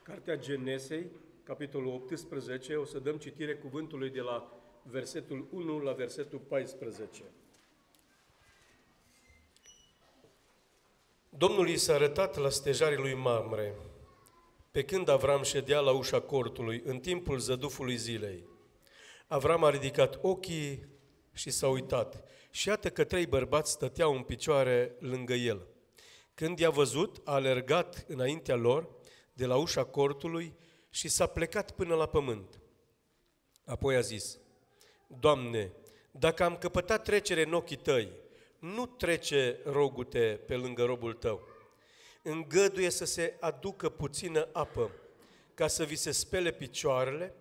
Cartea Genesei, capitolul 18, o să dăm citire cuvântului de la versetul 1 la versetul 14. Domnul i s-a arătat la stejarii lui Mamre, pe când Avram ședea la ușa cortului, în timpul zădufului zilei. Avram a ridicat ochii și s-a uitat, și iată că 3 bărbați stăteau în picioare lângă el. Când i-a văzut, a alergat înaintea lor, de la ușa cortului, și s-a plecat până la pământ. Apoi a zis: Doamne, dacă am căpătat trecere în ochii Tăi, nu trece, rogu-te, pe lângă robul Tău. Îngăduie să se aducă puțină apă, ca să vi se spele picioarele,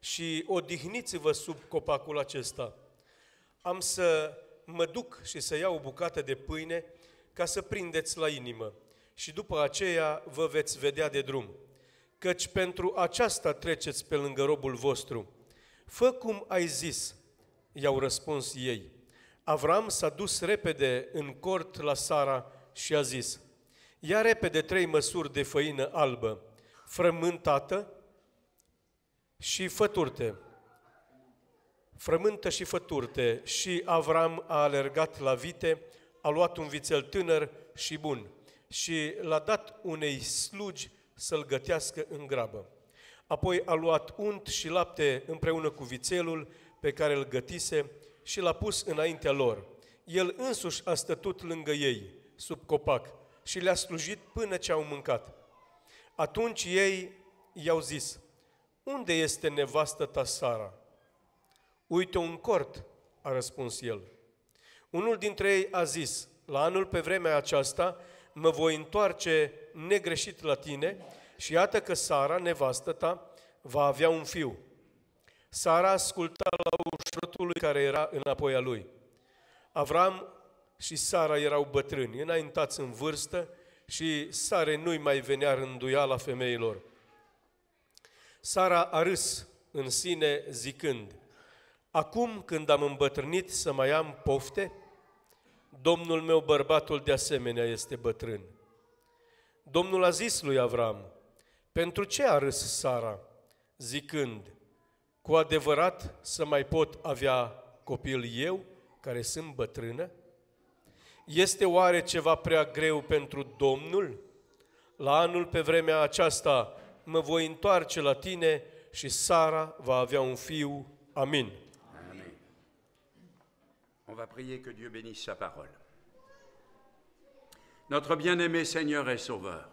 și odihniți-vă sub copacul acesta. Am să mă duc și să iau o bucată de pâine, ca să prindeți la inimă, și după aceea vă veți vedea de drum, căci pentru aceasta treceți pe lângă robul vostru. Fă cum ai zis, i-au răspuns ei. Avram s-a dus repede în cort la Sara și a zis: ia repede 3 măsuri de făină albă, frământată și făturte. Frământă și făturte. Și Avram a alergat la vite, a luat un vițel tânăr și bun și l-a dat unei slugi să-l gătească în grabă. Apoi a luat unt și lapte împreună cu vițelul pe care îl gătise și l-a pus înaintea lor. El însuși a stătut lângă ei, sub copac, și le-a slujit până ce au mâncat. Atunci ei i-au zis: unde este nevastă ta Sara? Uite-o în cort, a răspuns el. Unul dintre ei a zis: la anul pe vremea aceasta mă voi întoarce negreșit la tine și iată că Sara, nevastă ta, va avea un fiu. Sara asculta la ușotul lui care era înapoi a lui. Avram și Sara erau bătrâni, înaintați în vârstă, și Sarei nu-i mai venea rânduiala femeilor. Sara a râs în sine zicând: acum când am îmbătrânit să mai am pofte, Domnul meu bărbatul de asemenea este bătrân. Domnul a zis lui Avram: pentru ce a râs Sara, zicând: cu adevărat să mai pot avea copil eu, care sunt bătrână? Este oare ceva prea greu pentru Domnul? La anul pe vremea aceasta mă voi întoarce la tine și Sara va avea un fiu. Amin. Amen. On va prier que Dieu bénisse sa parole. Notre bien-aimé Seigneur et Sauveur,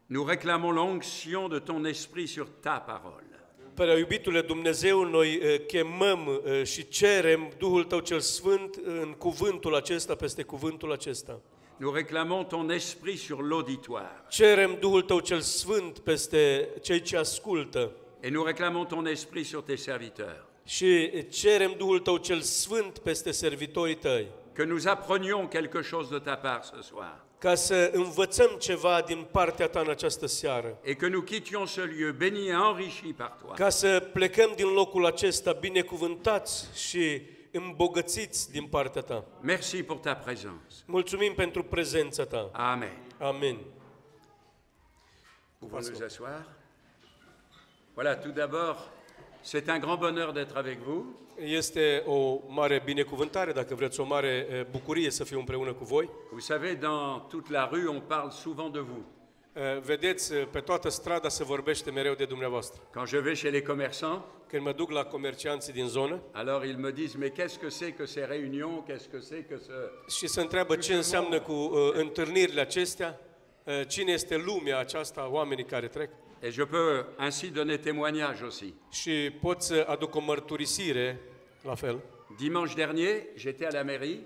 nous réclamons l'onction de ton esprit sur ta parole. Prea iubitule Dumnezeu, noi chemăm și cerem Duhul Tău cel Sfânt în cuvântul acesta, peste cuvântul acesta. Nous réclamons ton esprit sur l'auditoire. Cerem Duhul Tău cel Sfânt peste cei ce ascultă. Et nous réclamons ton esprit sur tes serviteurs. Și cerem Duhul Tău cel Sfânt peste servitorii Tăi. Que nous apprenions quelque chose de ta part ce soir. Ca să învățăm ceva din partea Ta în această seară. Et que nous quittions ce lieu béni et enrichi par toi. Ca să plecăm din locul acesta binecuvântați și îmbogățiți din partea Ta. Merci pour ta présence. Mulțumim pentru prezența Ta. Amen. Amen. Pouvons nous asseoir? Voilà, tout d'abord, c'est un grand bonheur d'être avec vous. Este o mare binecuvântare, dacă vreți, o mare bucurie să fiu împreună cu voi. Vous savez, dans toute la rue, on parle souvent de vous. Vedeți, pe toată strada se vorbește mereu de dumneavoastră. Quand je vais chez les commerçants, Când mă duc la comercianții din zonă, alors ils me disent, mais qu'est-ce que c'est que ces réunions, qu'est-ce que c'est que ce... și se întreabă ce înseamnă cu întâlnirile acestea, cine este lumea aceasta, oamenii care trec. Et je peux ainsi donner témoignage aussi. Și pot să aduc o mărturisire, la fel. Dimanche dernier, j'étais à la mairie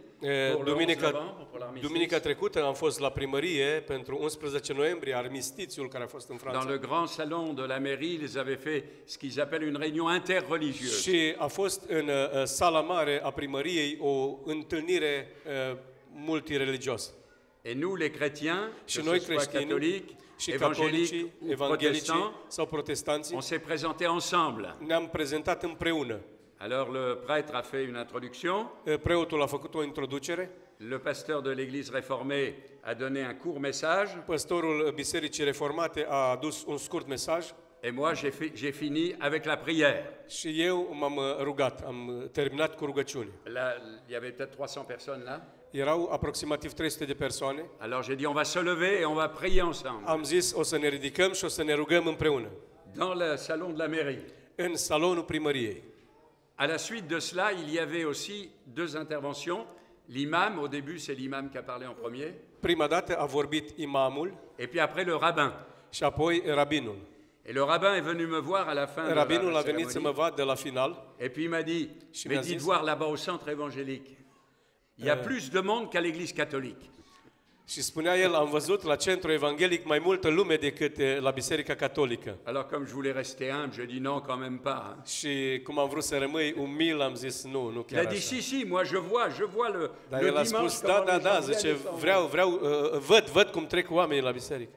pour le 11 novembre, pour l'armistice. Duminica trecută am fost la primărie pentru 11 noiembrie, armistițiul care a fost în Franța. Dans le grand salon de la mairie, ils avaient fait ce qu'ils appellent une réunion interreligieuse. Și a fost în sala mare a primăriei o întâlnire multireligioasă. Et nous, les chrétiens, Și que noi ce soit creștinii catholiques, și évangéliques catolicii, ou evanghelicii protestants, sau protestanții, on s'est présentés ensemble. ne-am prezentat împreună. Alors le prêtre a fait une introduction. Preotul a făcut o introducere. le pasteur de l'église réformée a donné un court message Păstorul Bisericii Reformate a adus un scurt mesaj et moi j'ai fini avec la prière. și eu m-am rugat, am terminat cu rugăciuni. Là, il y avait peut-être 300 personnes là. Erau aproximativ 300 de persoane. Alors j'ai dit on va se lever et on va prier ensemble Am zis o să ne ridicăm și o să ne rugăm împreună dans le salon de la mairie. în salonul primăriei. À la suite de cela, il y avait aussi deux interventions. L'imam, au début c'est l'imam qui a parlé en premier, Prima dată a vorbit imamul et puis après le rabbin. și apoi rabinul. Et le rabbin est venu me voir à la fin de Rabinul la a venit să mă cérémonie. vadă la final Et puis il m'a dit, Je mais m'ai dites dit- voir là-bas au centre évangélique, il y a plus de monde qu'à l'église catholique. și spunea el, am văzut la centru evanghelic mai multă lume decât la Biserica Catolică. Alors comme je voulais rester humble, je dis non, quand même pas. Hein. Și cum am vrut să rămâi umil, am zis nu Il chiar a dit, așa. si, si, moi je vois le Dar le el a dimanche spus, comment les da, gens zice, viennent ensemble. vreau, văd cum trec oamenii la biserică.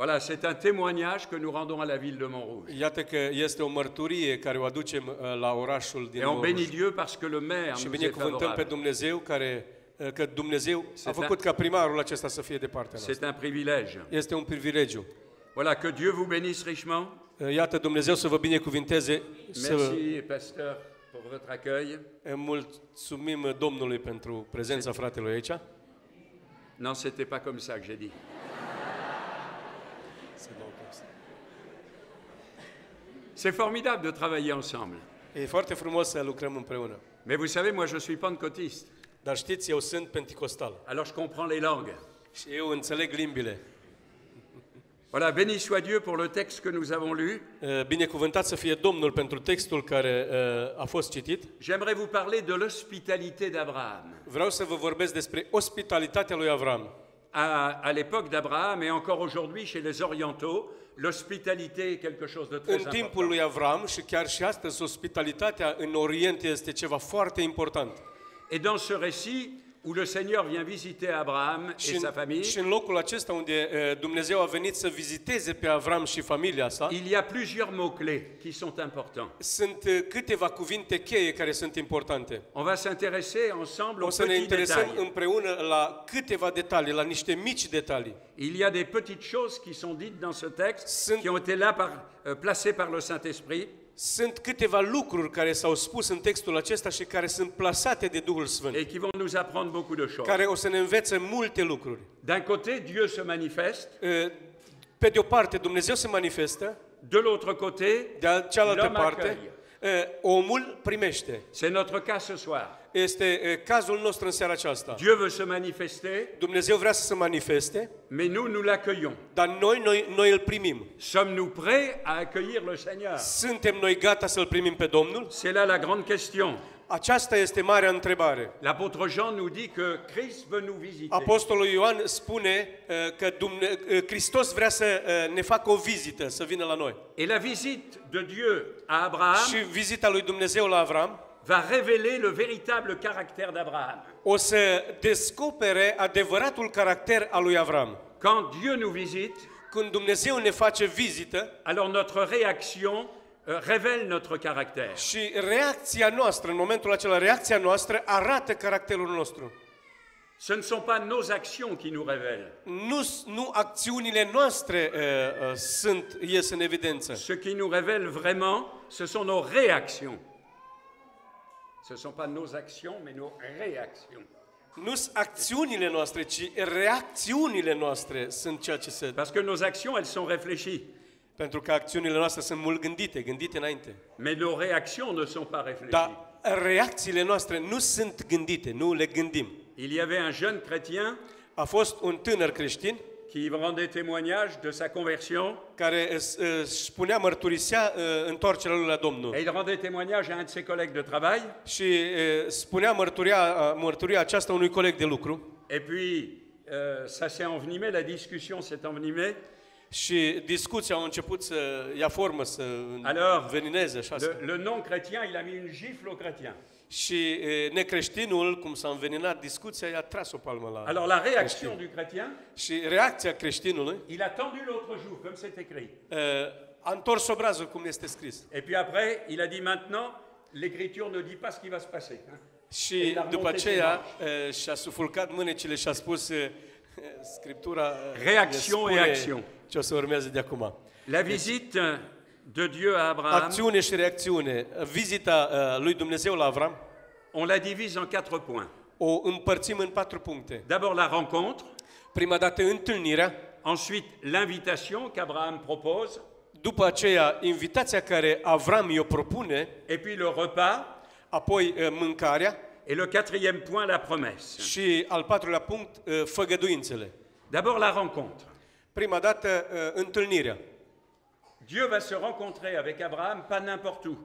Voilà, c'est un témoignage que nous rendons à la ville de Montrouge. Iată că este o mărturie care o aducem la orașul din Et on Montrouge. bénit Dieu parce que le maire Și nous est binecuvântăm pe favorable. Dumnezeu că Dumnezeu a făcut ca primarul acesta să fie de partea noastră. C'est un privilège. Este un privilegiu. Voilà, que Dieu vous bénisse richement. Iată, Dumnezeu să vă binecuvinteze, să Merci, pasteur, pour votre accueil. mulțumim Domnului pentru prezența fratelui aici. Non, c'était pas comme ça que j'ai dit. C'est formidable de travailler ensemble. E foarte frumos să lucrăm împreună. Mais vous savez, moi je suis pentecôtiste. Dar știți, eu sunt penticostal Alors je comprends les langues. și eu înțeleg limbile. Voilà, béni soit Dieu pour le texte que nous avons lu. Binecuvântat să fie Domnul pentru textul care a fost citit. J'aimerais vous parler de l'hospitalité d'Abraham. Vreau să vă vorbesc despre ospitalitatea lui Avram. À l'époque d'Abraham et encore aujourd'hui chez les orientaux, l'hospitalité est quelque chose de très În timpul important. lui Avram și chiar și astăzi, ospitalitatea în Orient este ceva foarte important. Et dans ce récit où le Seigneur vient visiter Abraham et sa famille, Și în locul acesta unde Dumnezeu a venit să viziteze pe Avram și familia sa, il y a plusieurs mots-clés qui sont importants. sunt câteva cuvinte cheie care sunt importante. On va s'intéresser ensemble O aux să ne petits interesăm détails. împreună la câteva detalii, la niște mici detalii. Il y a des petites choses qui sont dites dans ce texte, Sunt- qui ont été là placées par le Saint-Esprit. Sunt câteva lucruri care s-au spus în textul acesta și care sunt plasate de Duhul Sfânt, Et qui vont nous apprendre beaucoup de choses. care o să ne învețe multe lucruri. D'un côté, Dieu se manifeste, Pe de o parte, Dumnezeu se manifestă, de l'autre côté, de cealaltă l'homme parte, accueille. omul primește. C'est notre cas ce soir. Este cazul nostru în seara aceasta. Dieu veut se manifester, Dumnezeu vrea să se manifeste, mais nous l'accueillons. dar noi îl primim. Sommes-nous prêts à accueillir le Seigneur? Suntem noi gata să-L primim pe Domnul? C'est là la grande question. Aceasta este marea întrebare. L'apôtre Jean nous dit que Christ veut nous visiter. Apostolul Ioan spune că Hristos vrea să ne facă o vizită, să vină la noi. Et la visite de Dieu à Abraham Și vizita lui Dumnezeu la Avram va révéler le véritable caractère d'Abraham. o să descopere adevăratul caracter al lui Avram. Quand Dieu nous visite, Când Dumnezeu ne face vizită alors notre réaction révèle notre caractère. și reacția noastră, în momentul acela, reacția noastră arată caracterul nostru. Ce ne sont pas nos actions qui nous révèlent. Nu acțiunile noastre ies în evidență. Ce qui nous révèle vraiment, ce sont nos réactions. Ce ne sont pas nos actions, mais nos réactions. Nu sunt acțiunile noastre, ci reacțiunile noastre sunt ceea ce se... Parce que nos actions, elles sont réfléchies. Pentru că acțiunile noastre sunt mult gândite înainte. Mais nos réactions ne sont pas réfléchies. Dar reacțiile noastre nu sunt gândite, nu le gândim. Il y avait un jeune chrétien A fost un tânăr creștin qui rendait témoignage de sa conversion care își punea mărturisea întoarcerea lui la Domnul. et il rendait témoignage à un de ses collègues de travail. Și spunea mărturia aceasta unui coleg de lucru. Et puis, ça s'est envenimé, la discussion s'est envenimée. Și discuția a început să ia formă, să învenineze așa. Le non-chrétien, il a mis une gifle au chrétien. Și necreștinul, cum s-a înveninat discuția, i-a tras o palmă la Alors la réaction du chrétien, Și reacția creștinului il a tendu l'autre joue, comme c'est écrit. a întors obrazul cum este scris. Et puis après, il a dit maintenant, l'écriture ne dit pas ce qui va se passer. Hein. Și după aceea și-a sufulcat mânecile și a spus Scriptura Réaction et action. ce o să urmeze de acum. La visite de Dieu à Abraham, Acțiune și reacțiune. Vizita lui Dumnezeu la Avram on la divise en 4 points. o împărțim în 4 puncte. D'abord la rencontre, Prima dată întâlnirea, ensuite l'invitation qu'Abraham propose, după aceea invitația care Avram i-o propune, et puis le repas, apoi mâncarea et le 4e point, la promesse. și al 4-lea punct, făgăduințele. D'abord la rencontre. Prima dată întâlnirea. Dieu va se rencontrer avec Abraham, pas n'importe où,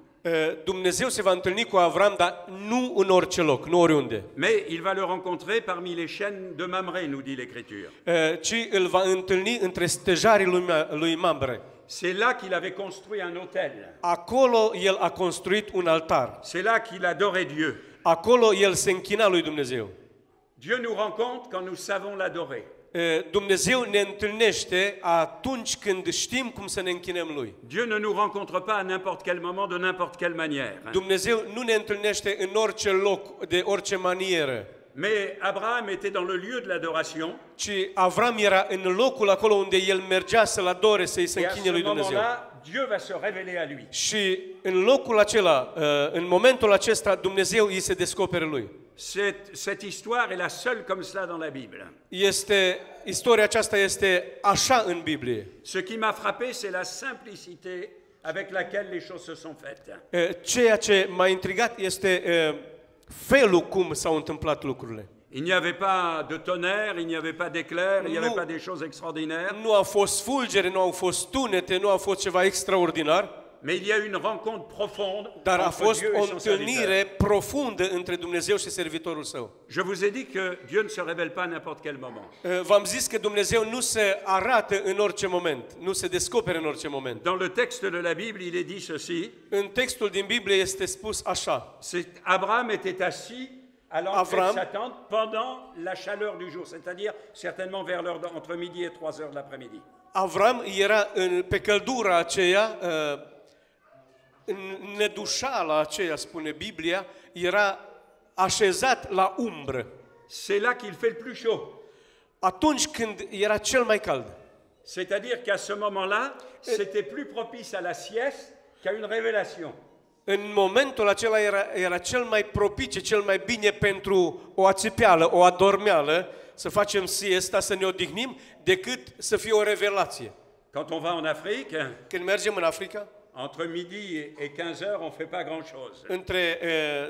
Dumnezeu se va întâlni cu Avram, dar nu în orice loc, nu oriunde, mais il va le rencontrer parmi les chaînes de Mamré, nous dit l'Écriture. ci îl va întâlni între stejarii lui Mamre. C'est là qu'il avait construit un autel. Acolo el a construit un altar. C'est là qu'il adorait Dieu. Acolo el se închina lui Dumnezeu. Dieu nous rencontre quand nous savons l'adorer. Dumnezeu ne întâlnește atunci când știm cum să ne închinăm lui. Dieu ne nous rencontre pas à n'importe quel moment, de n'importe quelle manière. Dumnezeu nu ne întâlnește în orice loc, de orice manieră, Mais Abraham était dans le lieu de l'adoration. ci Avram era în locul acolo unde el mergea să-l adore, să-i se Et à închine ce lui Dumnezeu. moment-là, Dieu va se révéler à lui. Și în locul acela, în momentul acesta, Dumnezeu îi se descopere lui. Cette histoire est la seule comme cela dans la Bible. Istoria aceasta este așa în Biblie. Ce qui m'a frappé, c'est la simplicité avec laquelle les choses se sont faites. Ceea ce m-a intrigat este felul cum s-au întâmplat lucrurile. Il n'y avait pas de tonnerre, il n'y avait pas d'éclair, il n'y avait pas des choses extraordinaires, Nu a fost fulgere, nu au fost tunete, nu a fost ceva extraordinar, mais il y a eu une rencontre profonde dar a entre fost Dieu o et son serviteur. întâlnire profundă între Dumnezeu și servitorul său. Je vous ai dit que Dieu ne se révèle pas à n'importe quel moment. V-am zis că Dumnezeu nu se arată în orice moment, nu se descoperă în orice moment. Dans le texte de la Bible, il est dit ceci, În textul din Biblie este spus așa: Abraham était assis à l'entrée Abraham. de sa tente pendant la chaleur du jour, c'est-à-dire certainement vers l'heure entre midi et 3 heures de l'après-midi. Avram era pe căldura aceea, în nedușala aceea, spune Biblia, era așezat la umbră. C'est là qu'il fait le plus chaud. Atunci când era cel mai cald. C'est-à-dire qu'à ce moment-là, c'était plus propice à la sieste qu'à une révélation. În momentul acela era cel mai propice, cel mai bine pentru o ațipeală, o adormeală, să facem siesta, să ne odihnim, decât să fie o revelație. Quand on va en Afrique, Când mergem în Africa, entre midi et 15 heures, on ne fait pas grand-chose. între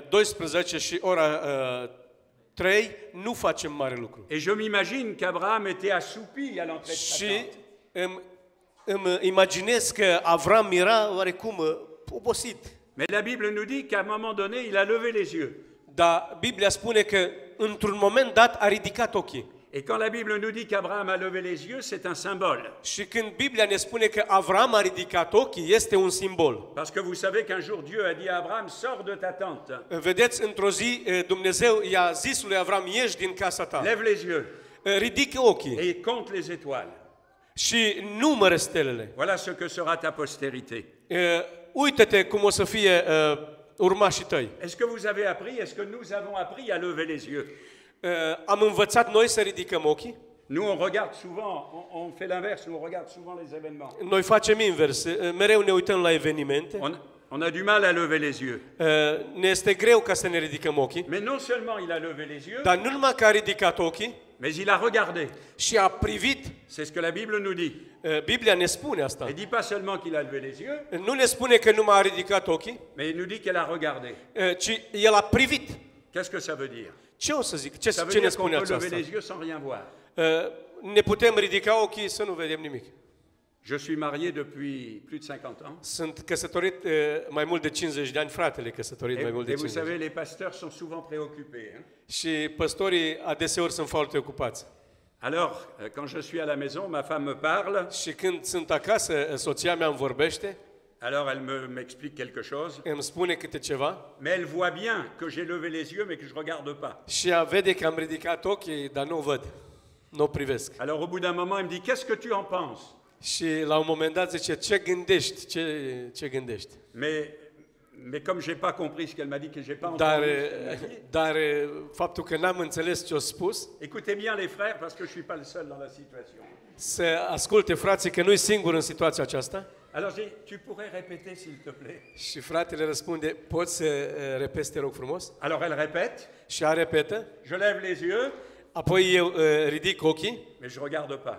12 și ora 3, nu facem mare lucru. Et je m'imagine qu'Abraham était assoupi à l'entrée de sa Și tente. îmi imaginez că Avram era oarecum obosit. Mais la Bible nous dit qu'à un moment donné, il a levé les yeux. Dar Biblia spune că într-un moment dat a ridicat ochii. Et quand la Bible nous dit qu'Abraham a levé les yeux, c'est un symbole. Și când Biblia ne spune că Avram a ridicat ochii, este un simbol. Parce que vous savez qu'un jour Dieu a dit à Abraham, sors de ta tente, Vedeți, într-o zi Dumnezeu i-a zis lui Avram: ieși din casa ta, lève les yeux ridică ochii et compte les étoiles. și numără stelele. Voilà ce que sera ta postérité. Uită-te cum o să fie urmașii tăi. Est-ce que vous avez appris, est-ce que nous avons appris à lever les yeux? Am învățat noi să ridicăm ochii? Nous, on regarde souvent, on fait l'inverse, nous on regarde souvent les événements. Noi facem invers, mereu ne uităm la evenimente. On a du mal à lever les yeux. Ne este greu ca să ne ridicăm ochii, Mais non seulement il a levé les yeux, dar nu numai că a ridicat ochii, mais il a regardé. și a privit. C'est ce que la Bible nous dit. Biblia ne spune asta. Elle dit pas seulement qu'il a levé les yeux, Nu ne spune că numai a ridicat ochii, mais il nous dit qu'elle a regardé. ci el a privit. Qu'est-ce que ça veut dire? Ce o să zic? Ça Ce veut ne dire qu'on spune peut lever aceasta? les yeux sans rien voir. Ne putem ridica ochii să nu vedem nimic. Je suis marié depuis plus de 50 ans. Sunt căsătorit mai mult de 50 de ani, fratele căsătorit mai mult de Et vous 50. savez, les pasteurs sont souvent préoccupés. Hein? Și păstorii adeseori sunt foarte ocupați. Alors, quand je suis à la maison, ma femme me parle, Și când sunt acasă, soția mea îmi vorbește, alors elle m'explique quelque chose, îmi spune câte ceva mais elle voit bien que j'ai levé les yeux, mais que je ne regarde pas. și ea vede că am ridicat ochii, dar nu o văd, nu o privesc. Alors, au bout d'un moment, elle me dit, qu'est-ce que tu en penses? Și la un moment dat zice: ce gândești? Ce gândești? Mais Mais comme je n'ai pas compris ce qu'elle m'a dit, que je n'ai pas Dar, entendu ce qu'elle m'a dit, dar faptul că n-am înțeles ce a spus, écoutez bien les frères, parce que je ne suis pas le seul dans la situation. să asculte frații că nu-i singur în situația aceasta. Alors j'ai dit, tu pourrais répéter s'il te plaît. Și fratele răspunde, poți să repezi, te rog frumos? Alors elle répète, Și ea repetă, je lève les yeux, apoi eu ridic ochii mais je ne regarde pas.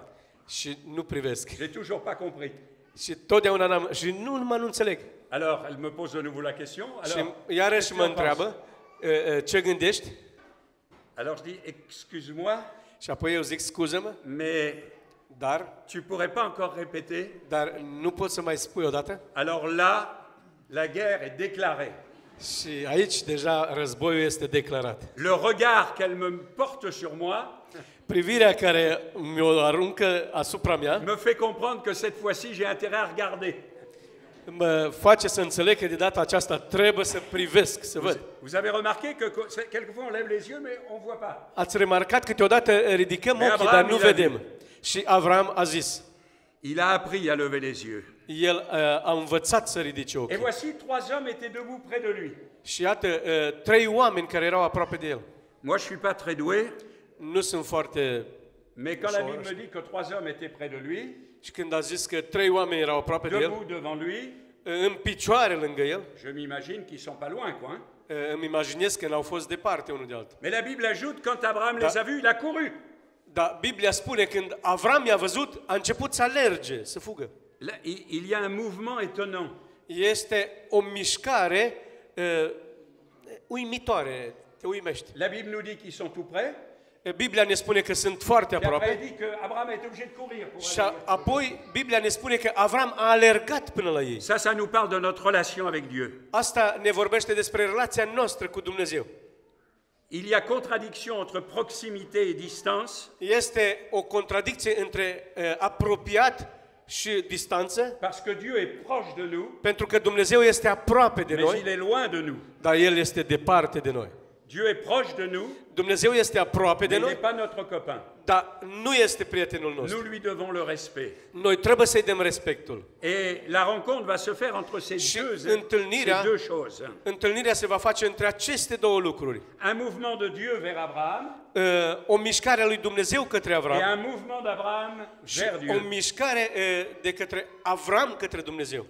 și nu privesc. J'ai toujours pas compris. Și totdeauna n-am, și nu înțeleg. Alors elle me pose de nouveau la question. Și Alors, iarăși qu'est-ce mă que tu en întreabă, ce gândești? penses? Alors je dis, excuse-moi, Și apoi eu zic, scuză-mă, mais dar tu pourrais pas encore répéter? nu poți să mai spui odată? Alors là, la guerre est déclarée. Și aici deja războiul este declarat. Le regard qu'elle me porte sur moi Privirea care mi-o aruncă asupra mea me fait comprendre que cette fois-ci j'ai intérêt à regarder. mă face să înțeleg că de data aceasta trebuie să privesc, să văd. Vous avez remarqué que quelquefois on lève les yeux mais on voit pas. Ați remarcat câteodată ridicăm Mais ochii, Abraham, dar nu il a vedem. Și Avram a zis, Il a appris à lever les yeux. el a învățat să ridice Et ochii. voici 3 hommes étaient debout près de lui. Și iată, 3 oameni care erau aproape de el. Moi je suis pas très doué, Nu sunt foarte... mais quand la Bible me dit que 3 hommes étaient près de lui, Și când a zis că 3 oameni erau aproape de el, debout devant lui, în picioare lângă el, je m'imagine qu'ils sont pas loin quoi. îmi imaginez că n-au fost departe unul de altul. Mais la Bible ajoute quand Abraham les a vus, il a couru. Dar Biblia spune, când Avram i-a văzut, a început să alerge, să fugă. Là, il y a un mouvement étonnant. Este o mișcare uimitoare, te uimești. La Bible nous dit qu'ils sont tout près. Biblia ne spune că sunt foarte Et après, aproape. elle dit qu'Abraham est obligé de courir pour Și aller. apoi Biblia ne spune că Avram a alergat până la ei. Ça nous parle de notre relation avec Dieu. Asta ne vorbește despre relația noastră cu Dumnezeu. Il y a contradiction entre proximité et distance, Este o contradicție între apropiat și distanță, parce que Dieu est proche de nous, pentru că Dumnezeu este aproape de mais il noi, est loin de nous. dar El este departe de noi. Dieu est proche de nous, Dumnezeu este aproape de mais il n'est noi, pas notre copain. dar nu este prietenul Nous nostru. lui devons le respect. Noi trebuie să-i dăm respectul. Et la rencontre va se faire entre ces Și deux choses. întâlnirea se va face între aceste două lucruri. Un mouvement de Dieu vers Abraham O mișcare a lui Dumnezeu către et Avram un mouvement d'Abraham și vers o Dieu. mișcare de către Avram către Dumnezeu.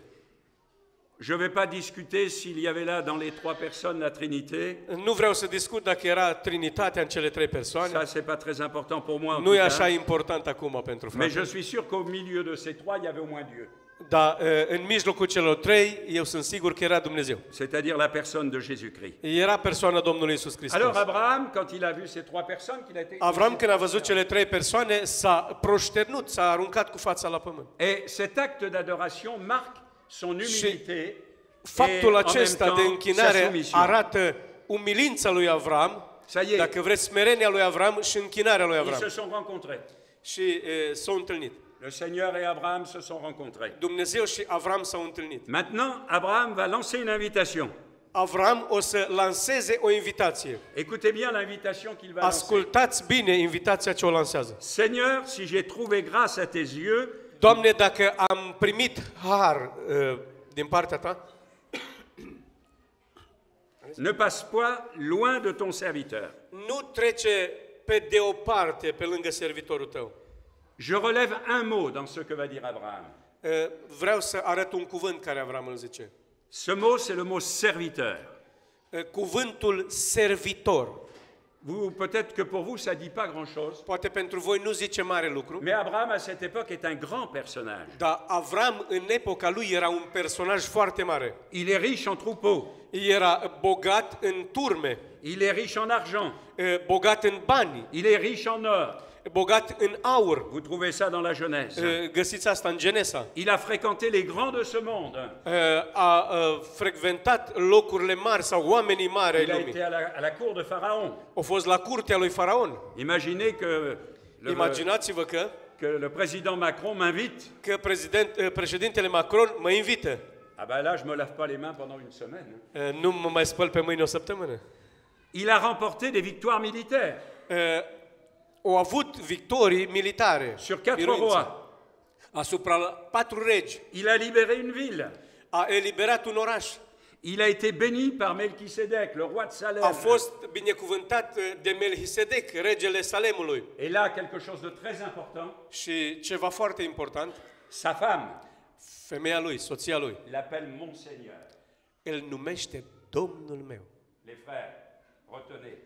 Je ne vais pas discuter s'il y avait là dans les 3 personnes la Trinité. Nu vreau să discut dacă era Trinitatea în cele 3 persoane. Ça, c'est pas très important pour moi. En Nu e tout așa cas. important acum pentru Mais frate. je suis sûr qu'au milieu de ces 3, il y avait au moins Dieu. Dar în mijlocul celor 3, eu sunt sigur că era Dumnezeu. C'est-à-dire la personne de Jésus-Christ. Era persoana Domnului Iisus Hristos. Alors Abraham, quand il a vu ces 3 personnes, qu'il a été... Avram, când a văzut cele 3 persoane, s-a proșternut, s-a aruncat cu fața la pământ. Et cet acte d'adoration marque son humilité Faptul et en acesta même de temps sa închinare soumission. arată umilința lui Avram, Ça y est, dacă vreți, smerenia lui Avram și închinarea lui ils se Avram. sont rencontrés. Și s-au întâlnit. Le Seigneur et Abraham se sont rencontrés. Dumnezeu și Avram s-au întâlnit. Maintenant, Abraham va lancer une invitation. Avram o să lanseze o invitație. Écoutez bien l'invitation qu'il va lancer. Ascultați bine invitația ce o lansează. Seigneur, si j'ai trouvé grâce à tes yeux, Doamne, dacă am primit har din partea ta, ne passe pas loin de ton serviteur. nu trece pe deoparte, pe lângă servitorul tău. Je relève un mot dans ce que va dire Abraham. Vreau să arăt un cuvânt care Avram îl zice. Ce mot, c'est le mot serviteur. Cuvântul servitor. Vous, peut-être que pour vous, ça dit pas grand-chose. Poate pentru voi nu zice mare lucru, Mais Abraham, à cette époque, est un grand personnage. dar Avram în epoca lui era un personaj foarte mare. Il est riche en troupeaux. Era bogat în turme, Il est riche en argent. bogat în bani, Il est riche en or. bogat în aur. Vous trouvez ça dans la Genèse. Găsiți asta în Genesa. Il a fréquenté les grands de ce monde. A frecventat locurile mari sau oamenii mari ai Il a lumii. été à la cour de Pharaon. A fost la curtea lui Faraon. Imaginez que Imaginați-vă că le président Macron m'invite. președintele Macron mă invită. Ah ben là, je me lave pas les mains pendant une semaine. Nu mă mai spăl pe mâini o săptămână. Il a remporté des victoires militaires Au avut victorii militare sur 4 biruințe, rois. asupra 4 regi. Il a libéré une ville. A eliberat un oraș. Il a été béni par Melchisedec, le roi de Salem. A fost binecuvântat de Melchisedec, regele Salemului. Et là, quelque chose de très important, Și ceva foarte important, sa femme femeia lui, soția lui, l'appelle Monseigneur. îl numește Domnul meu. Les frères, retenez.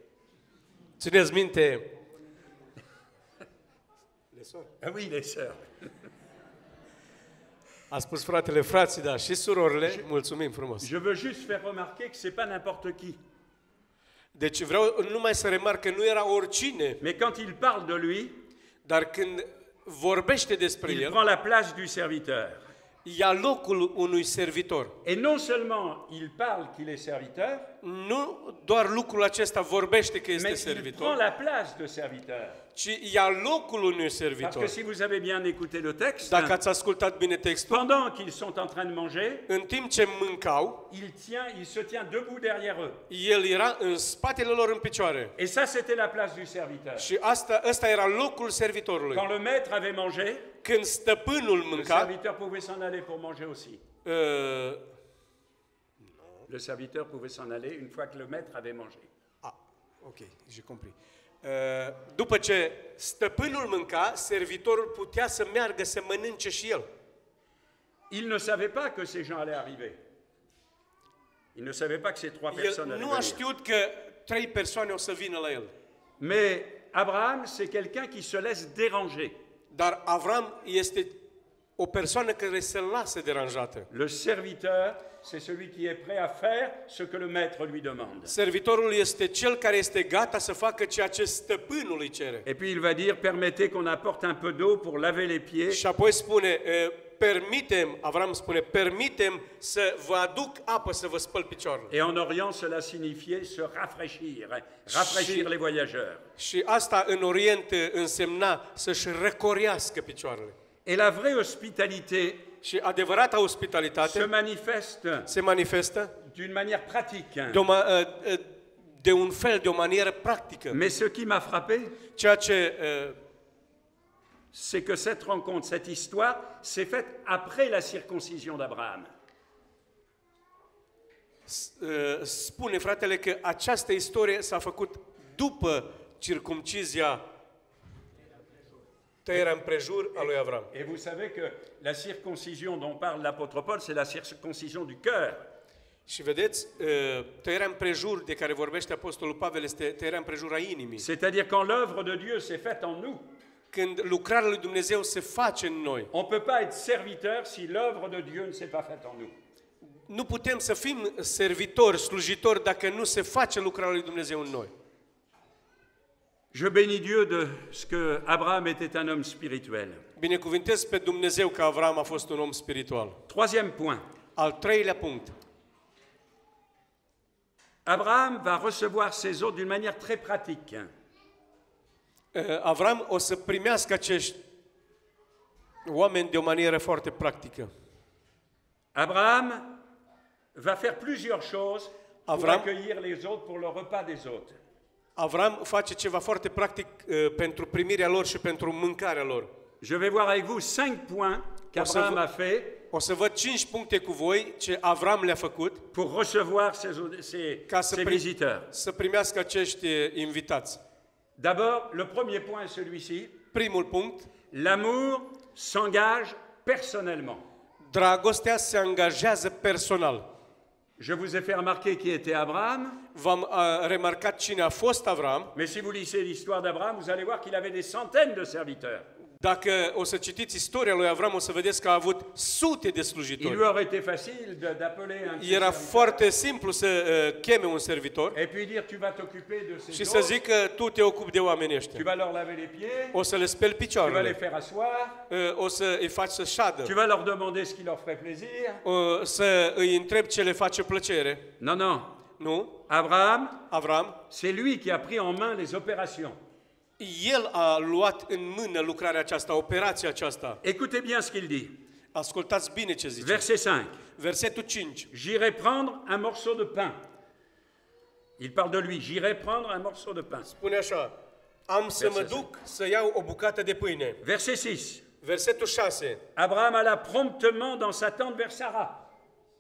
Țineți minte, Ah oui, les sœurs. a spus fratele, frații, da, și surorile, mulțumim frumos. Je veux juste faire remarquer que c'est pas n'importe qui. Deci vreau numai să remarc că nu era oricine, Mais quand il parle de lui, dar când vorbește despre il el, prend la place du serviteur. ia locul unui servitor. Et non seulement il parle qu'il est serviteur, Nu doar lucrul acesta vorbește că este mais il prend servitor, la place de serviteur. ci ia locul unui Parce que servitor. si vous avez bien écouté le texte, Dacă ați ascultat bine textul, pendant qu'ils sont en train de manger, în timp ce mâncau, il se tient debout derrière eux. el era în spatele lor în picioare. Et ça, c'était la place du serviteur. Și ăsta era locul servitorului. Quand le maître avait mangé, Când stăpânul le mânca, serviteur pouvait s'en aller pour manger aussi. uh, Le serviteur pouvait s'en aller une fois que le maître avait mangé. ok, j'ai compris. După ce stăpânul mânca, servitorul putea să meargă să mănânce și el. Il ne savait pas que ces gens allaient arriver. Il ne savait pas que ces trois personnes El allaient nu a venir. știut că 3 persoane o să vină la el. Mais Abraham, c'est quelqu'un qui se laisse déranger. Dar Avram este o persoană care se lasă deranjată. Le serviteur, c'est celui qui est prêt à faire ce que le maître lui demande. Servitorul este cel care este gata să facă ceea ce stăpânul îi cere. Et puis il va dire, permettez qu'on apporte un peu d'eau pour laver les pieds. Și apoi spune, Avram spune, permitem să vă aduc apă să vă spăl picioarele. Et en Orient, cela signifiait se rafraîchir les voyageurs. Și asta în Orient însemna să-și răcorească picioarele. Et la vraie hospitalité Și adevărata se ospitalitate manifeste se manifestă d'une manière pratique. de un fel, de o manieră practică. Mais ce qui m'a frappé, Ceea ce c'est que cette rencontre, cette histoire, s'est faite après la circoncision d'Abraham. spune fratele că această istorie s-a făcut după circumcizia, tăierea împrejur a lui Avram. Et vous savez que la circoncision dont parle l'apôtre Paul, c'est la circoncision du cœur. Și vedeți, tăierea împrejur de care vorbește Apostolul Pavel este tăierea împrejur a inimii. C'est-à-dire quand l'œuvre de Dieu s'est faite en nous, Când lucrarea lui Dumnezeu se face în noi, on ne peut pas être serviteur si l'œuvre de Dieu ne s'est pas faite en nous. nu putem să fim servitori, slujitori, dacă nu se face lucrarea lui Dumnezeu în noi. Je bénis Dieu de ce que Abraham était un homme spirituel. Binecuvântez pe Dumnezeu că Avram a fost un om spiritual. Troisième point. Al treilea punct. Abraham va recevoir ses hôtes d'une manière très pratique. Avram o să primească acești oameni de o manieră foarte practică. Abraham va faire plusieurs choses pour Abraham- accueillir les autres pour le repas des autres. Avram face ceva foarte practic pentru primirea lor și pentru mâncarea lor. Je vais voir avec vous 5 points qu'Abraham a fait O să văd 5 puncte cu voi ce Avram le-a făcut pour recevoir ses visiteurs. să primească acești invitați. D'abord, le premier point est celui-ci. Primul punct, L'amour s'engage personnellement. dragostea se angajează personal. Je vous ai fait remarquer qui était Abraham, V-am remarcat cine a fost Avram. mais si vous lisez l'histoire d'Abraham, vous allez voir qu'il avait des centaines de serviteurs. Dacă o să citiți istoria lui Avram, o să vedeți că a avut sute de Il lui slujitori. aurait été facile d'appeler un de ses Era serviteurs foarte simplu să cheme un servitor et puis dire tu vas t'occuper de ces și să autres, zică tu te ocupi de oamenii tu ăștia. vas leur laver les pieds, O să le speli tu vas les picioarele, faire asseoir, o să îi faci să șadă, tu vas leur demander ce qui leur ferait plaisir. să îi întrebi ce le face plăcere. Non, non. Nu? Abraham, Avram, c'est lui qui a pris en main les opérations. el a luat în mână lucrarea aceasta, operația aceasta. Écoutez bien ce qu'il dit. Ascultați bine ce zice. Verset 5. Versetul 5. J'irai prendre un morceau de pain. Il parle de lui. J'irai prendre un morceau de pain. Spune așa, am să mă Versetul. duc să iau o bucată de pâine. Verset 6. Versetul 6. Abraham alla promptement dans sa tente vers Sarah.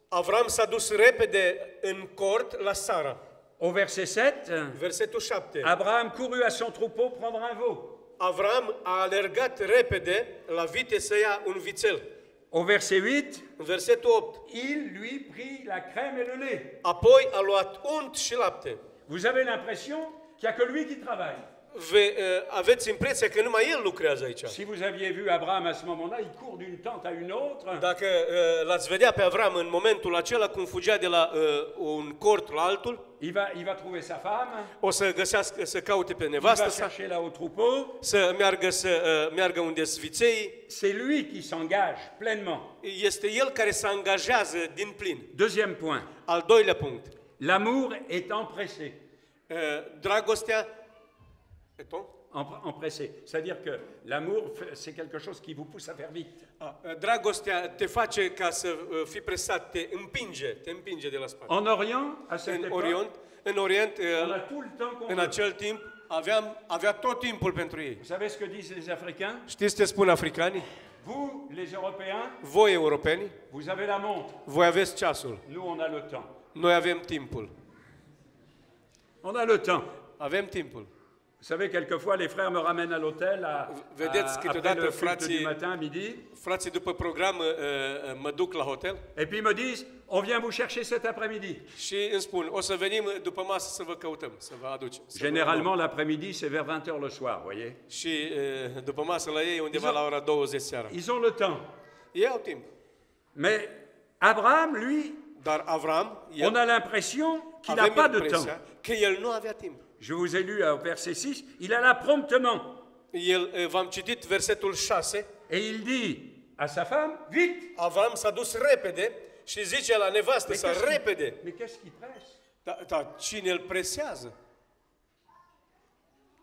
Avram s-a dus repede în cort la Sara. Au verset 7, Versetul 7. Abraham courut à son troupeau prendre un veau. Avram a alergat repede la vite să ia un vițel. Au verset 8, În versetul 8. il lui prit la crème et le lait. Apoi a luat unt și lapte. Vous avez l'impression qu'il n'y a que lui qui travaille. Aveți impresia că numai el lucrează aici. Si vous aviez vu Abraham à ce moment-là, il court d'une tente à une autre. Dacă l-ați vedea pe Avram în momentul acela cum fugea de la un cort la altul, Il va trouver sa femme, o să găsească, să caute pe il va nevastă sa, chercher là au troupeau. să meargă unde sunt viței. C'est lui qui s'engage pleinement. Este el care se angajează din plin. Deuxième point, Al doilea punct. l'amour est empressé. Dragostea Empressé, c'est-à-dire que l'amour, c'est quelque chose qui vous pousse à faire vite. Dragostea te face ca să fii presat, te împinge de la spate. En Orient, à cette În époque, Orient, on a tout le temps qu'on în veut. acel timp, avea tot timpul pentru ei. Vous savez ce que disent les Africains? Știți ce spun africanii? Vous, les Européens, Voi, europeni, vous avez la montre. voi aveți ceasul. Nous, on a le temps. Noi avem timpul. On a le temps. Avem timpul. Vous savez, quelquefois, les frères me ramènent à l'hôtel Vedeți, après câteodată le culte du frații, matin, midi, frații după program mă duc la hotel et puis ils me disent, on vient vous chercher cet après-midi. și îmi spun, o să venim după masă să vă căutăm, să vă aducem. Généralement, l'après-midi, c'est vers 20h le soir, voyez. Și după masă la ei undeva la ora 20 seara. Ils ont le temps. Ei au timp. Mais Abraham, lui, Dar Avram, on a l'impression qu'il n'a avem pas de temps. impresia că el nu avea timp. Je vous ai lu au verset 6, il alla promptement. V-am citit versetul 6. Et il dit à sa femme, vite. Avram s-a dus repede și zice la nevastă sa, repede. Mais qu'est-ce qui presse? Dar cine îl presează?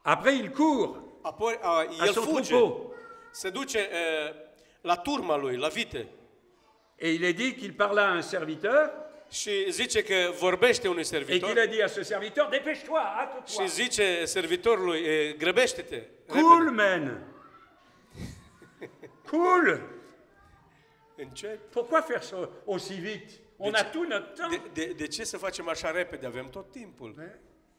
Après, il court Apoi à el son fuge, troupeau. se duce la turma lui, la vite. Et il est dit qu'il parla à un serviteur Și zice că vorbește unui et servitor qu'il a dit à ce serviteur, dépêche-toi, și hâte-toi. zice servitorului, grăbește-te. Cool, man. Cool. Încet. Pourquoi faire ça aussi vite? On a tout notre temps. De ce să facem așa repede? Avem tot timpul.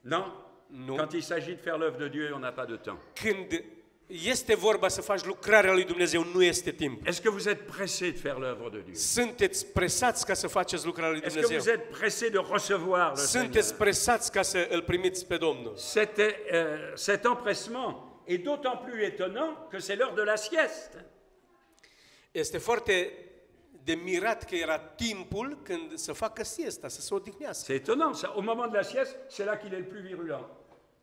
Non. Non. Quand il s'agit de faire l'œuvre de Dieu, on n'a pas de temps. Când este vorba să faci lucrarea lui Dumnezeu, nu este timp. Est-ce que vous êtes pressé de faire l'œuvre de Dieu? Sunteți presați ca să faceți lucrarea lui Est-ce que Dumnezeu. vous êtes pressé de recevoir le Sunteți Seigneur? presați ca să îl primiți pe Domnul. Cet empressement est d'autant plus étonnant que c'est l'heure de la sieste. Este foarte de mirat că era timpul când să facă siesta, să se odihnească. C'est étonnant, ça. Au moment de la sieste, c'est là qu'il est le plus virulent.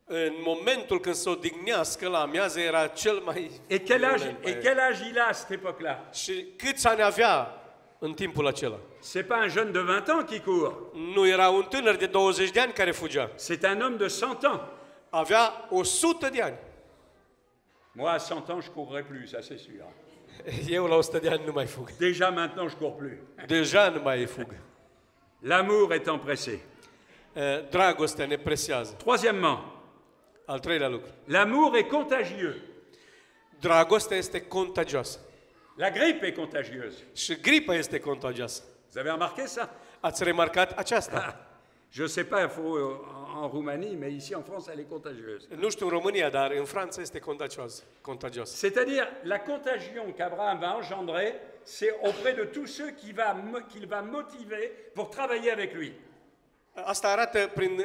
În momentul când se odihnească la amiază era cel mai Et quel âge, violent. et quel âge il a à cette époque-là? Și câți ani avea în timpul acela? C'est pas un jeune de 20 ans qui court, Nu era un tânăr de 20 de ani care fugea. c'est un homme de 100 ans. Avea 100 de ani. Moi, à 100 ans, je courrais plus, ça c'est sûr. Eu la 100 de ani nu mai fug. Déjà maintenant, je cours plus. Deja nu mai fug. L'amour est empressé. Dragostea ne presează. Troisièmement, Al treilea lucru. l'amour est contagieux. Dragostea este contagioasă. La grippe est contagieuse. Și gripa este contagioasă. Vous avez remarqué ça? Ați remarcat aceasta? Je ne sais pas en Roumanie, mais ici en France, elle est contagieuse. Nu știu în România, dar în Franța este contagioasă. C'est-à-dire, la contagion qu'Abraham va engendrer, c'est auprès de tous ceux qu'il va motiver pour travailler avec lui. Asta arată prin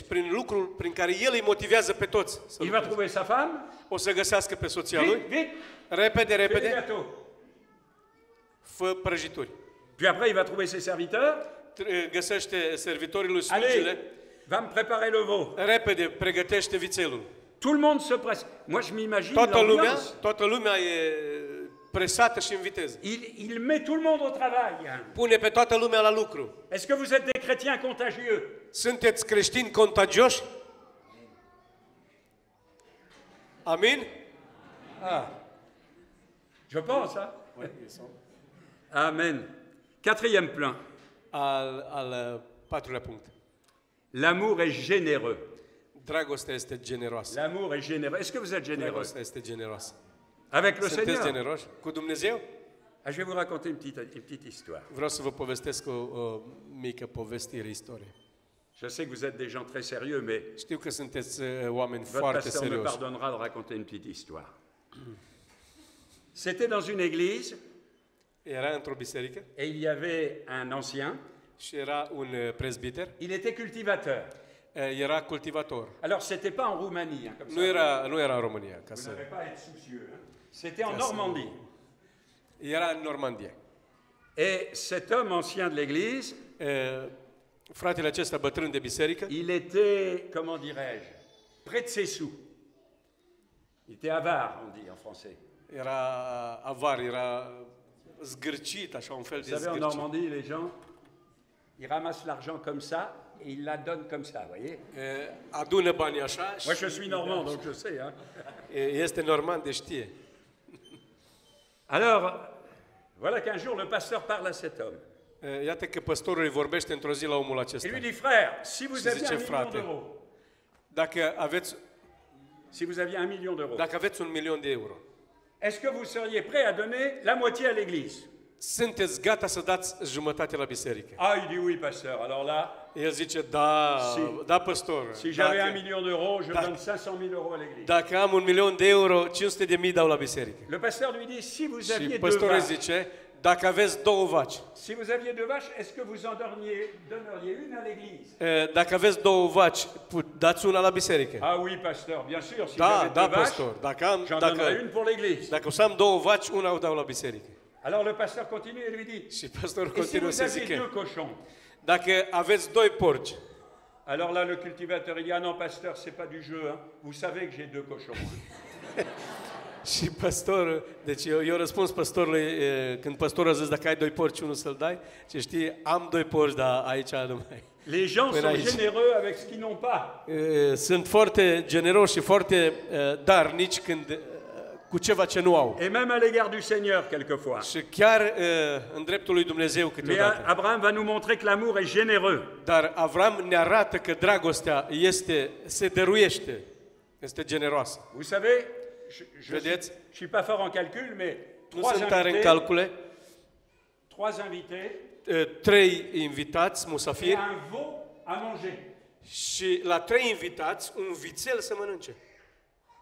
prin lucrul prin care el îi motivează pe toți. Il va trouver sa femme. O să găsească pe soția Vite, lui. vite. Repede, Fais des repede. gâteaux. Fă prăjituri. Puis après, il va trouver ses serviteurs. Găsește servitorii lui Allez, slujile. va me préparer le veau. Repede, pregătește vițelul. Tout le monde se presse. Moi, je m'imagine l'ambiance. Toată lumea e presată și în viteză. Il met tout le monde au travail. Pune pe toată lumea la lucru. Est-ce que vous êtes des chrétiens contagieux? Sunteți creștini contagioși? Amin? Je pense, hein? Amen. Quatrième plan. Al patrulea punct. L'amour est généreux. Dragostea este generoasă. L'amour est généreux. Est-ce que vous êtes généreux? Dragostea este generoasă. Avec le Sunteți Seigneur? generoși cu Dumnezeu? Ah, je vais vous raconter une petite histoire. Vreau să vă povestesc o mică povestire, istorie. Je sais que vous êtes des gens très sérieux, mais Știu că sunteți oameni votre foarte pasteur me serioși. pardonnera de raconter une petite histoire. C'était dans une église Era într-o biserică et il y avait un ancien. și era un prezbiter. Il était cultivateur. Era cultivator. Alors, c'était pas en Roumanie, hein, comme Nu era în România, ca Vous să... n'avez pas à être soucieux. Hein. C'était en Normandie. Era în Normandia. Et cet homme ancien de l'église, Fratele acesta bătrân de biserică, il était, comment dirais-je, près de ses sous. Il était avare, on dit en français. era avar, era zgârcit, așa un fel Vous de savez, en zgârcit. Normandie, les gens, ils ramassent l'argent comme ça et ils la donnent comme ça, vous voyez. Adună banii așa Moi, și je suis normand, donc je sais. Hein. este normand, de știe. Alors, voilà qu'un jour, le pasteur parle à cet homme. Iată că păstorul îi vorbește într-o zi la omul acesta. Il lui dit, frère, si vous Se aviez zice, 1 million frate, d'euros, Dacă aveți, si vous aviez 1 million d'euros, dacă aveți 1.000.000 de euro, est-ce que vous seriez prêt à donner la moitié à l'église? sunteți gata să dați jumătate la biserică? Ah, il dit oui, pasteur. Alors là, El zice, da, Si- da, păstor. si j'avais 1 million d'euros, je donne 500 000 euros à l'église. Dacă am 1.000.000 de euro, 500.000 dau la biserică. Le pasteur lui dit, si vous Și aviez deux păstorul vaches, zice, dacă aveți 2 vaci, si vous aviez deux vaches, est-ce que vous en donneriez une à l'église? dacă aveți 2 vaci, dați una la biserică. Ah oui, pasteur, bien sûr. Si Da, j'avais da, deux vaches, păstor. j'en donnerais une pour l'église. Dacă o să am 2 vaci, una o dau la biserică. Alors le pasteur continue et lui dit, Și pastorul et si continuă vous să aviez zică, deux cochons? dacă aveți 2 porci, Alors là, le cultivateur, il dit, ah non, pasteur, c'est pas du jeu, hein. Vous savez que j'ai deux cochons. și păstorul, deci eu răspuns păstorului, când păstorul a zis, dacă ai 2 porci, unul să-l dai, ce știi, am 2 porci, dar aici nu mai. Les gens Până sont aici. généreux avec ce qu'ils n'ont pas. Sunt foarte generoși și foarte darnici când, cu ceva ce nu au. Et même à l'égard du Seigneur, quelquefois. Și chiar în dreptul lui Dumnezeu Mais câteodată. Abraham va nous montrer que l'amour est généreux. Dar Avram ne arată că dragostea se dăruiește, este generoasă. Vous savez, je Vedeți? suis pas fort en calcul, mais Nu sunt tare în calcule. trois invités 3 invitați, et musafiri, un veau à manger. și la 3 invitați un vițel să mănânce.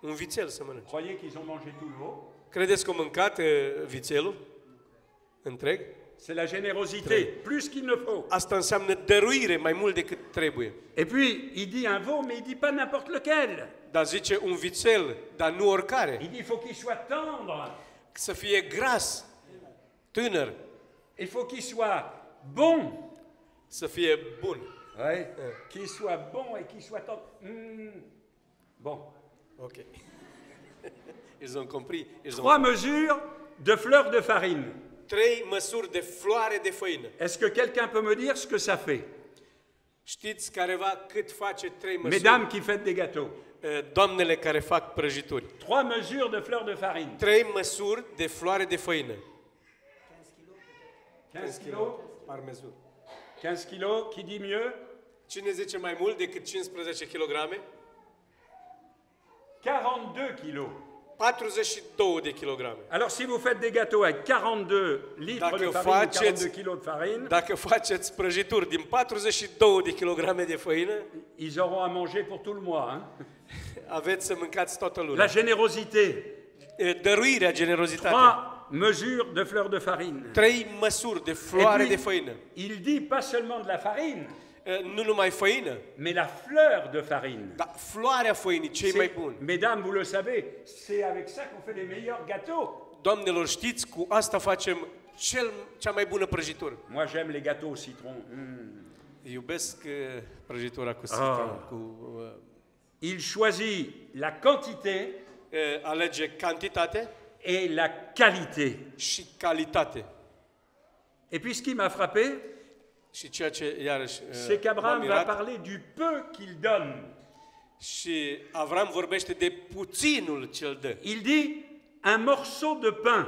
Un vițel să mănânce. Croyez qu'ils ont mangé tout le veau? Credeți că au mâncat vițelul întreg? C'est la générosité, plus qu'il ne faut. Asta înseamnă dăruire mai mult decât trebuie. Et puis, il dit un veau, mais il dit pas n'importe lequel. Dar zice un vițel, dar nu oricare. Il dit il faut qu'il soit tendre, Să fie gras, tânăr, il faut qu'il soit bon. să fie bun. Ouais. Qu'il soit bon et qu'il soit tendre. Bon. Ok. Ils ont compris. Trois mesures de fleurs de farine. 3 măsuri de floare de făină. Est-ce que quelqu'un peut me dire ce que ça fait? Știți careva cât face 3 măsuri? Mesdames qui faites des gâteaux. Doamnele care fac prăjituri. Trois mesures de fleurs de farine. 3 măsuri de floare de făină. 15 kilos. Par măsuri. 15 kilos, qui dit mieux? Cine zice mai mult decât 15 kg? 42 kilos. 42 de kilograme. Alors si vous faites des gâteaux avec 42 litres Dacă de farine, ou faceți- 42 kilos de farine, Dacă faceți prăjituri din 42 de kilograme de făină, ils auront à manger pour tout le mois. Hein. aveți să mâncați toată La luna. générosité. Dăruirea, generozitatea. 3 mesures de fleurs de farine. 3 măsuri de Et floare puis, de făină. il dit pas seulement de la farine, Nu numai făină, mais la fleur de farine. dar floarea făinii, cei mai buni. Mesdames, vous le savez, c'est avec ça qu'on fait les meilleurs gâteaux. Doamnelor, știți, cu asta facem cea mai bună prăjitură. Moi, j'aime les gâteaux au citron. Iubesc prăjitura cu citron, cu Il choisit la quantité alege cantitate et la qualité. și calitate. Et puis, ce qui m'a frappé, Și ceea ce iarăși c'est m-a qu'Abraham va mirat, parler du peu qu'il donne. și Avram vorbește de puținul ce îl dă. Il dit un morceau de pain.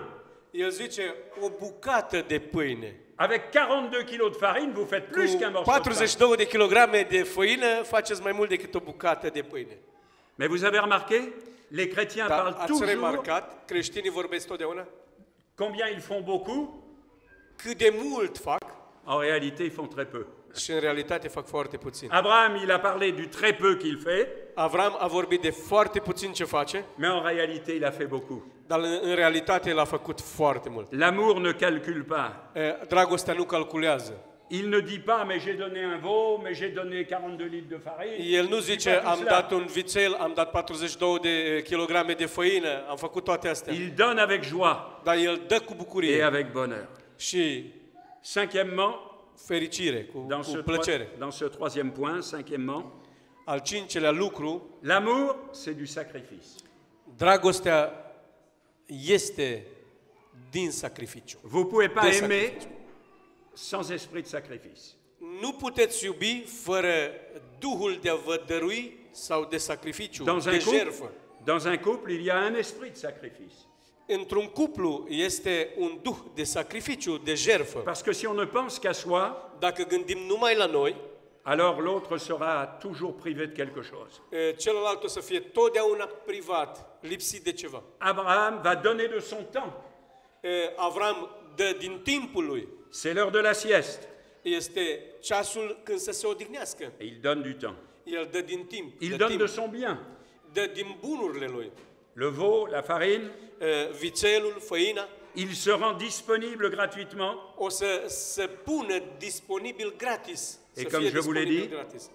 El zice o bucată de pâine. Avec 42 kilos de farine, vous faites plus qu'un Cu morceau de pain. 42 de kilograme de făină faceți mai mult decât o bucată de pâine. Mais vous avez remarqué, les chrétiens Dar parlent ați toujours remarcat, creștinii vorbesc totdeauna Combien ils font beaucoup? Cât de mult fac En réalité, ils font très peu. și în realitate fac foarte puțin. Abraham, il a parlé du très peu qu'il fait, Avram a vorbit de foarte puțin ce face, mais en réalité, il a fait beaucoup. dar în realitate el a făcut foarte mult. L'amour ne calcule pas. Dragostea nu calculează. Il ne dit pas, mais j'ai donné un veau, mais j'ai donné 42 litres de farine. El nu zice, am dat un vițel, am dat 42 de kilograme de făină, am făcut toate astea. Il donne avec joie Dar el dă cu et bucurie avec bonheur. și Cinquièmement, fericire, cu plăcere. dans ce troisième point, cinquièmement, Al cincelea lucru, l'amour, c'est du sacrifice. dragostea este din sacrificiu. Vous ne pouvez pas De aimer sacrificiu. sans esprit de sacrifice. Nu puteți iubi fără Duhul de a vă dărui sau de sacrificiu, de jertfă. Dans un couple, il y a un esprit de sacrifice. Într-un cuplu este un duh de sacrificiu, de jertfă. Parce que si on ne pense qu'à soi, Dacă gândim numai la noi, alors l'autre sera toujours privé de quelque chose. celălalt o să fie totdeauna privat, lipsit de ceva. Abraham va donner de son temps. Avram dă din timpul lui. C'est l'heure de la sieste. Este ceasul când să se odihnească. Et il donne du temps. El dă din timp. Il dă donne timp. de son bien. Dă din bunurile lui. Le veau, la farine, Vițelul, făina, il se rend disponible gratuitement. o să se pună disponibil gratis. Et Să comme fie je vous l'ai disponibil dit, gratis.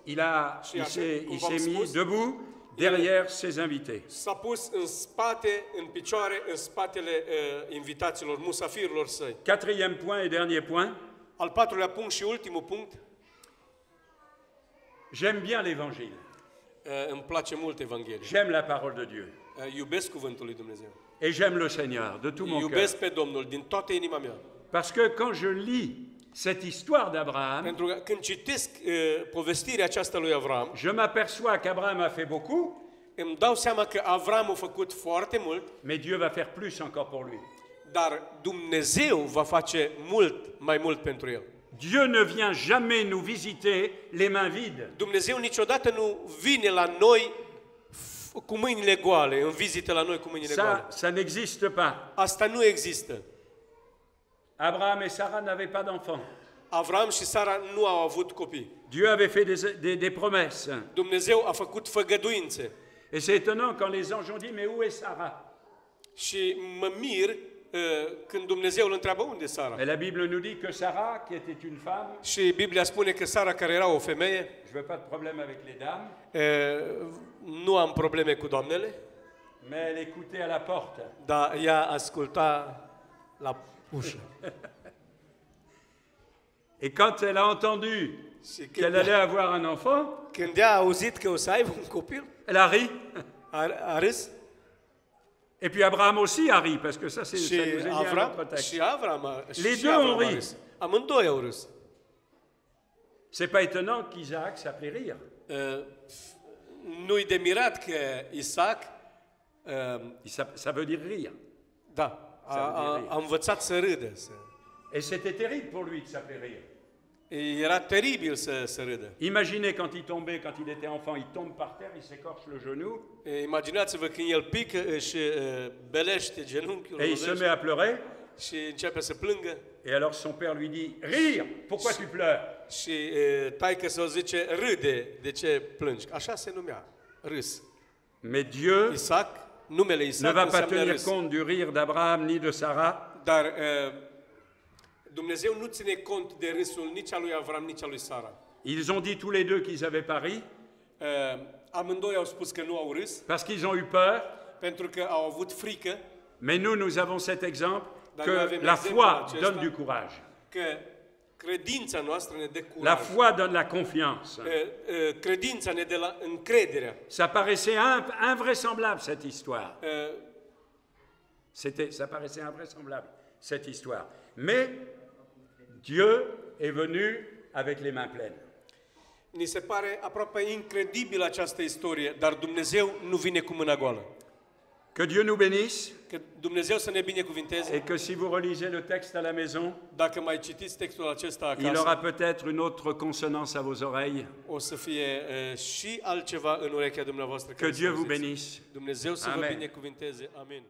il s'est mis debout derrière ses invités. S-a pus în spate, în picioare, în spatele invitaților, musafirilor săi. Quatrième point et dernier point, Al patrulea punct și ultimul punct, j'aime bien l'évangile. îmi place mult Evanghelia. J'aime la parole de Dieu. Iubesc cuvântul lui Dumnezeu. Et j'aime le Seigneur de tout mon cœur. Iubesc pe Domnul din toată inima mea. Parce que quand je lis cette histoire d'Abraham, Pentru că când citesc povestirea aceasta lui Avram, je m'aperçois qu'Abraham a fait beaucoup, îmi dau seama că Avram a făcut foarte mult, mais Dieu va faire plus encore pour lui. dar Dumnezeu va face mai mult pentru el. Dieu ne vient jamais nous visiter les mains vides. Dumnezeu niciodată nu vine la noi cu mâinile goale, în vizită la noi cu mâinile goale. Ça n'existe pas. Asta nu există. Abraham et Sarah n'avaient pas d'enfants. Avram și Sara nu au avut copii. Dieu avait fait des promesses. Dumnezeu a făcut făgăduințe. Et c'est étonnant quand les anges ont dit, mais où est Sarah? Și mă mir când Dumnezeu îl întreabă unde e Sara. Et la Bible nous dit que Sarah, qui était une femme, Și Biblia spune că Sara, care era o femeie, je veux pas de problème avec les dames, nu am probleme cu doamnele, mais elle écoutait à la porte. dar ea asculta la ușă. Et quand elle a entendu qu'elle allait avoir un enfant, Când ea a auzit că o să aibă un copil, elle a ri. a râs. Et puis Abraham aussi a ri, parce que ça, ça nous Și est lié à Avram, notre texte. și Avram, Les și deux Avram ont a ri. râs. Amândoi au râs. C'est pas étonnant qu'Isaac s'appelait rire. Nu-i de mirat că Isaac, Ça veut dire rire. da, a învățat să râdă. Et c'était terrible pour lui de s'appeler rire. Era teribil să râdă. Imaginez quand il tombait, quand il était enfant, il tombe par terre, il s'écorche le genou, Imaginați-vă când el pică, își belește genunchiul, et il se met à pleurer. și începe să plângă. Et alors son père lui dit, rire, pourquoi tu pleures? Și taică să o zice, râde, de ce plângi? Așa se numea, râs. Mais Dieu Isaac, numele ne Isaac va pas înseamnă tenir râs. compte du rire d'Abraham ni de Sarah, Dar Dumnezeu nu ține cont de râsul nici a lui Avram, nici a lui Sara. ils ont dit tous les deux qu'ils avaient pas ri, Amândoi au spus că nu au râs, parce qu'ils ont eu peur, pentru că au avut frică, mais nous avons cet exemple Dar noi que avem la exemplul foi acesta. donne du courage. că credința noastră ne dă La curaj. foi donne la confiance. Credința ne dă la încrederea. Ça paraissait invraisemblable, cette histoire. Ça paraissait invraisemblable, cette histoire. Mais Dieu est venu avec les mains pleines. Ni se pare aproape incredibilă această istorie, dar Dumnezeu nu vine cu mâna goală. Que Dieu nous bénisse Că Dumnezeu să ne binecuvinteze. et que si vous relisez le texte à la maison, Dacă mai citiți textul acesta il aura acasă, peut-être une autre consonance à vos oreilles. o să fie și altceva în urechea dumneavoastră. Que Dieu vous bénisse. Dumnezeu să vă Amen. binecuvinteze. Amin.